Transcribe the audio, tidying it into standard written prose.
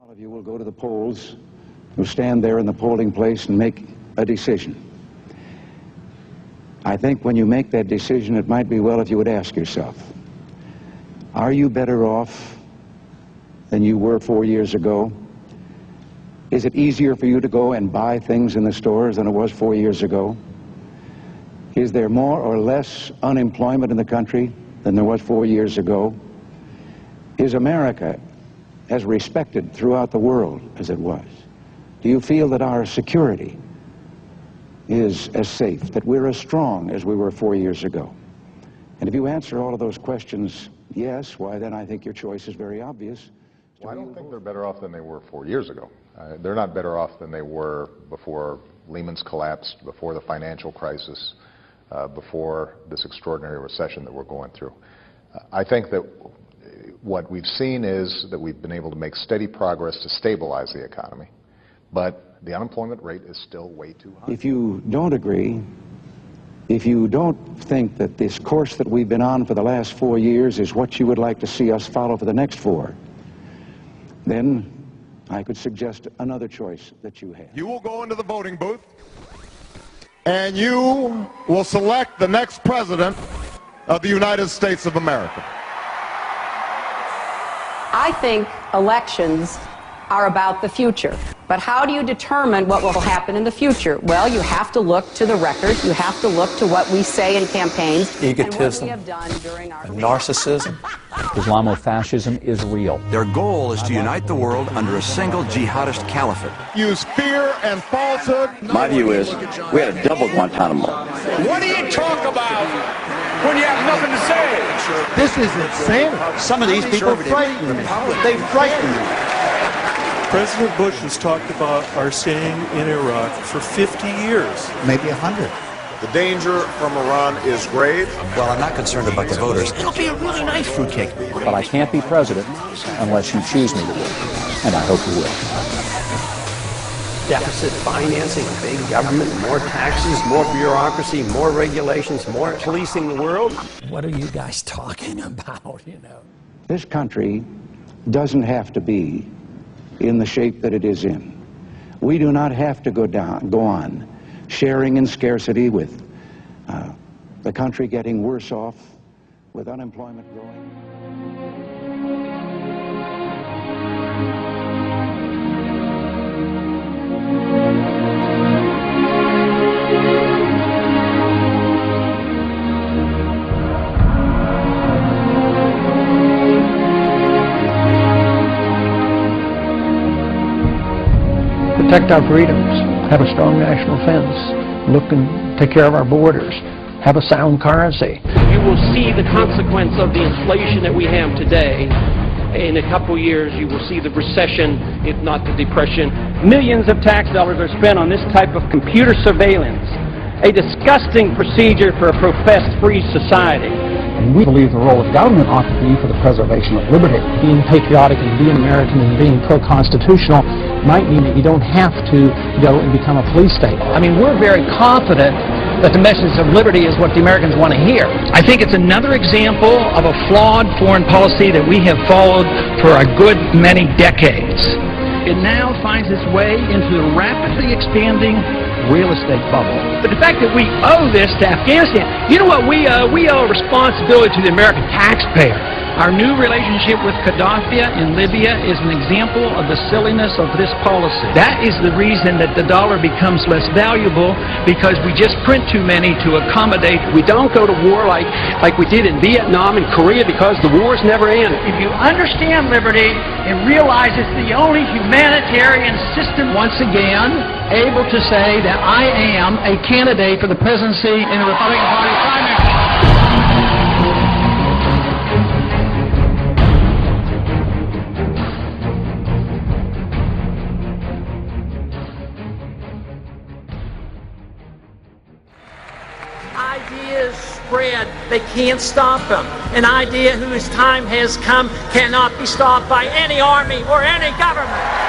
All of you will go to the polls, will stand there in the polling place and make a decision. I think when you make that decision, it might be well if you would ask yourself, are you better off than you were 4 years ago? Is it easier for you to go and buy things in the stores than it was 4 years ago? Is there more or less unemployment in the country than there was 4 years ago? Is America as respected throughout the world as it was? Do you feel that our security is as safe, that we're as strong as we were 4 years ago? And if you answer all of those questions yes, why then I think your choice is very obvious. Well, I don't think they're better off than they were 4 years ago. They're not better off than they were before Lehman's collapsed, before the financial crisis, before this extraordinary recession that we're going through. I think that what we've seen is that we've been able to make steady progress to stabilize the economy, but the unemployment rate is still way too high. If you don't agree, if you don't think that this course that we've been on for the last 4 years is what you would like to see us follow for the next 4, then I could suggest another choice that you have. You will go into the voting booth and you will select the next president of the United States of America. I think elections are about the future. But how do you determine what will happen in the future? Well, you have to look to the record. You have to look to what we say in campaigns. Egotism, and what we have done during our narcissism. Islamofascism is real. Their goal is to unite the world under a single jihadist caliphate. Use fear and falsehood. My view is we had a double Guantanamo. What do you talk about when you have nothing to say? This is insane. Some of these people frighten me. They frighten me. President Bush has talked about our staying in Iraq for 50 years. Maybe 100. The danger from Iran is grave. Well, I'm not concerned about the voters. It'll be a really nice fruitcake. But I can't be president unless you choose me to be, and I hope you will. Deficit financing, big government, more taxes, more bureaucracy, more regulations, more policing the world. What are you guys talking about, you know? This country doesn't have to be in the shape that it is in. We do not have to go on sharing in scarcity with the country getting worse off, with unemployment growing. Protect our freedoms, have a strong national defense, look and take care of our borders, have a sound currency. You will see the consequence of the inflation that we have today. In a couple years, you will see the recession, if not the depression. Millions of tax dollars are spent on this type of computer surveillance, a disgusting procedure for a professed free society. And we believe the role of government ought to be for the preservation of liberty. Being patriotic and being American and being pro-constitutional might mean that you don't have to go and become a police state. I mean, we're very confident that the message of liberty is what the Americans want to hear. I think it's another example of a flawed foreign policy that we have followed for a good many decades. It now finds its way into the rapidly expanding real estate bubble. But the fact that we owe this to Afghanistan, you know what we owe? We owe a responsibility to the American taxpayer. Our new relationship with Gaddafi in Libya is an example of the silliness of this policy. That is the reason that the dollar becomes less valuable, because we just print too many to accommodate. We don't go to war like we did in Vietnam and Korea because the wars never end. If you understand liberty and realize it's the only humanitarian system, once again, able to say that I am a candidate for the presidency in the Republican Party primary. Ideas spread, they can't stop them. An idea whose time has come cannot be stopped by any army or any government.